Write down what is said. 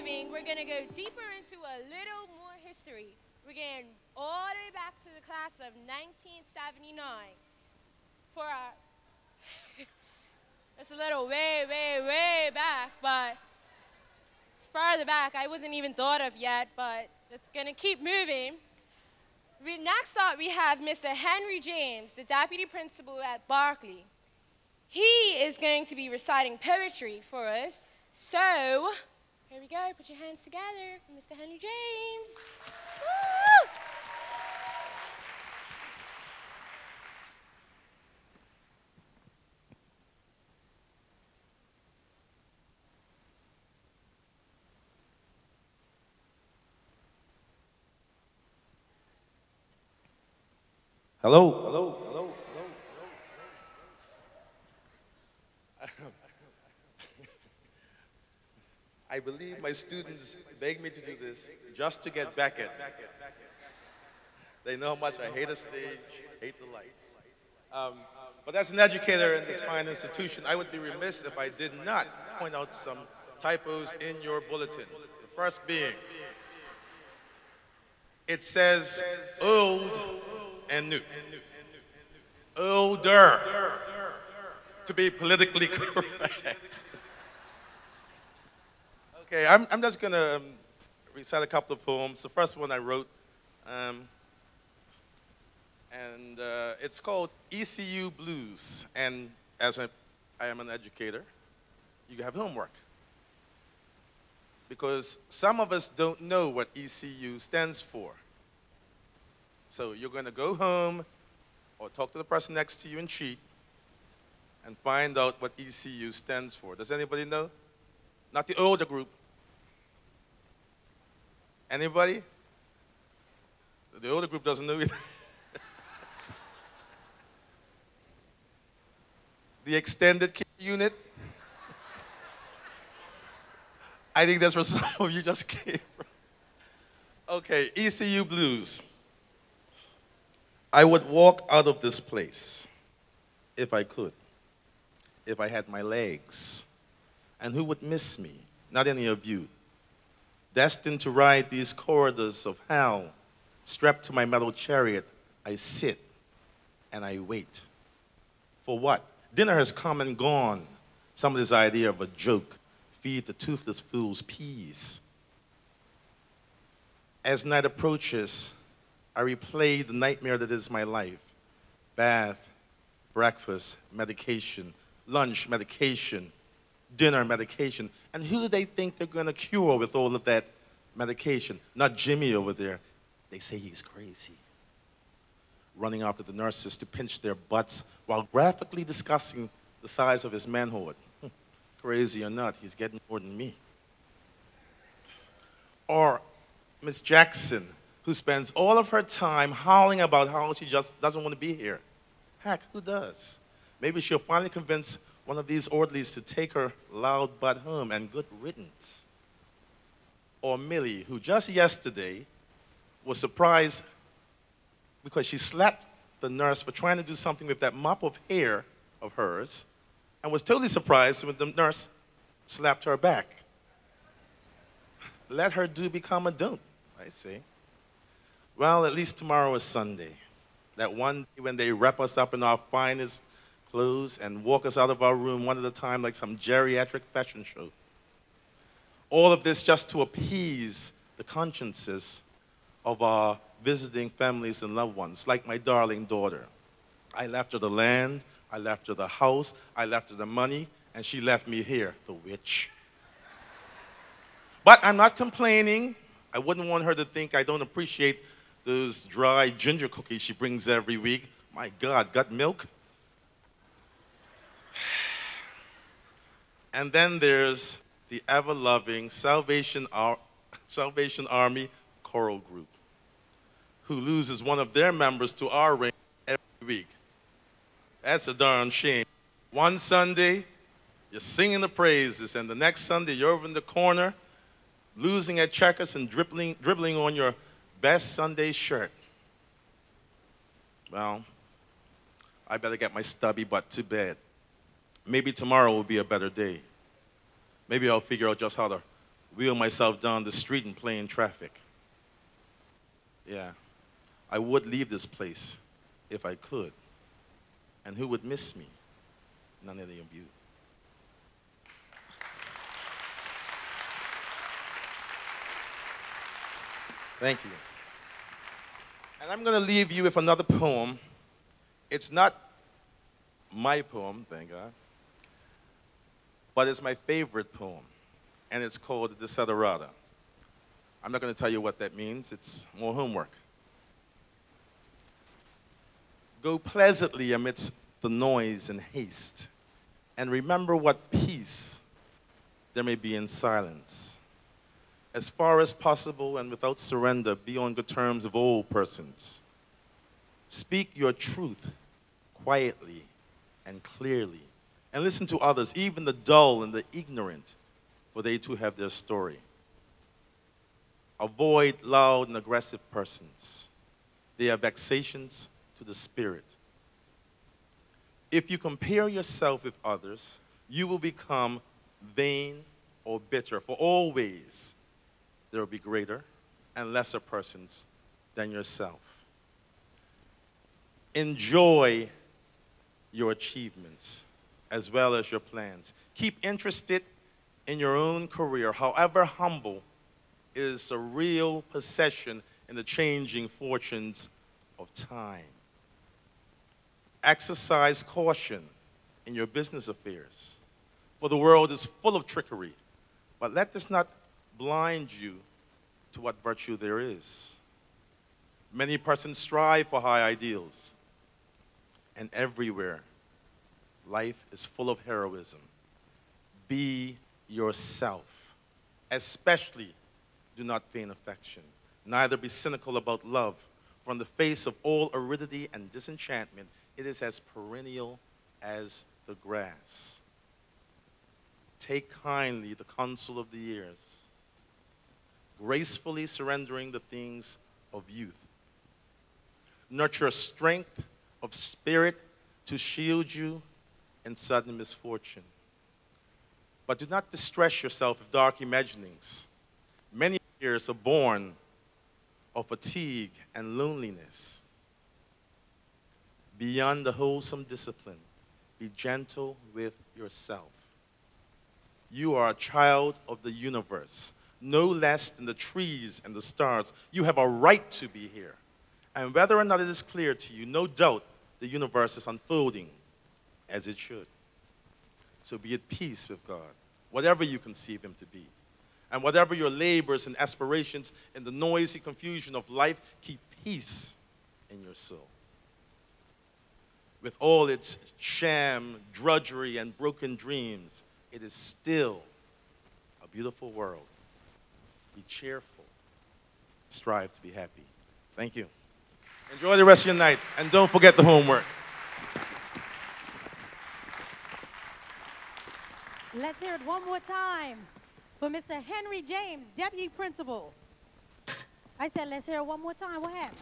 moving, we're going to go deeper into a little more history. We're going all the way back to the class of 1979 for our, it's a little way, way, way back, but it's farther back. I wasn't even thought of yet, but it's going to keep moving. Next up, we have Mr. Henry James, the deputy principal at Berkeley. He is going to be reciting poetry for us. So, here we go. Put your hands together for Mr. Henry James. Woo! Hello. Hello. Hello. I believe my students beg me to do this just to get back at me. They know how much I hate a stage, hate the lights. But as an educator in this fine institution, I would be remiss if I did not point out some typos in your bulletin. The first being, it says old and new. Older, to be politically correct. Okay, I'm just going to recite a couple of poems. The first one I wrote, it's called ECU Blues. And as I am an educator, you have homework. Because some of us don't know what ECU stands for. So you're going to go home or talk to the person next to you and cheat and find out what ECU stands for. Does anybody know? Not the older group. Anybody? The older group doesn't know either. The extended care unit. I think that's where some of you just came from. Okay, ECU Blues. I would walk out of this place if I could, if I had my legs. And who would miss me? Not any of you. Destined to ride these corridors of hell, strapped to my metal chariot, I sit and I wait. For what? Dinner has come and gone. Somebody's idea of a joke. Feed the toothless fools peas. As night approaches, I replay the nightmare that is my life. Bath, breakfast, medication, lunch, medication, dinner, medication. And who do they think they're going to cure with all of that medication? Not Jimmy over there. They say he's crazy. Running after the nurses to pinch their butts while graphically discussing the size of his manhood. Crazy or not, he's getting more than me. Or Miss Jackson, who spends all of her time howling about how she just doesn't want to be here. Heck, who does? Maybe she'll finally convince one of these orderlies to take her loud butt home, and good riddance. Or Millie, who just yesterday was surprised because she slapped the nurse for trying to do something with that mop of hair of hers, and was totally surprised when the nurse slapped her back. Let her do become a don't, I say. Well, at least tomorrow is Sunday. That one day when they wrap us up in our finest clothes and walk us out of our room one at a time like some geriatric fashion show. All of this just to appease the consciences of our visiting families and loved ones, like my darling daughter. I left her the land, I left her the house, I left her the money, and she left me here, the witch. But I'm not complaining. I wouldn't want her to think I don't appreciate those dry ginger cookies she brings every week. My God, got milk? And then there's the ever-loving Salvation Army choral group, who loses one of their members to our ring every week. That's a darn shame. One Sunday, you're singing the praises, and the next Sunday, you're over in the corner, losing at checkers and dribbling on your best Sunday shirt. Well, I better get my stubby butt to bed. Maybe tomorrow will be a better day. Maybe I'll figure out just how to wheel myself down the street and play in traffic. Yeah, I would leave this place if I could. And who would miss me? None of you. Thank you. And I'm going to leave you with another poem. It's not my poem, thank God, but it's my favorite poem, and it's called Desiderata. I'm not going to tell you what that means. It's more homework. Go pleasantly amidst the noise and haste, and remember what peace there may be in silence. As far as possible and without surrender, be on good terms of all persons. Speak your truth quietly and clearly, and listen to others, even the dull and the ignorant, for they too have their story. Avoid loud and aggressive persons. They are vexations to the spirit. If you compare yourself with others, you will become vain or bitter, for always there will be greater and lesser persons than yourself. Enjoy your achievements as well as your plans. Keep interested in your own career, however humble, is a real possession in the changing fortunes of time. Exercise caution in your business affairs, for the world is full of trickery, but let this not blind you to what virtue there is. Many persons strive for high ideals, and everywhere life is full of heroism. Be yourself. Especially do not feign affection. Neither be cynical about love. For in the face of all aridity and disenchantment, it is as perennial as the grass. Take kindly the counsel of the years, gracefully surrendering the things of youth. Nurture a strength of spirit to shield you in sudden misfortune. But do not distress yourself with dark imaginings. Many fears are born of fatigue and loneliness. Beyond the wholesome discipline, be gentle with yourself. You are a child of the universe, no less than the trees and the stars. You have a right to be here. And whether or not it is clear to you, no doubt the universe is unfolding as it should. So be at peace with God, whatever you conceive him to be. And whatever your labors and aspirations in the noisy confusion of life, keep peace in your soul. With all its sham, drudgery, and broken dreams, it is still a beautiful world. Be cheerful. Strive to be happy. Thank you. Enjoy the rest of your night, and don't forget the homework. Let's hear it one more time for Mr. Henry James, Deputy Principal. I said, let's hear it one more time. What happened?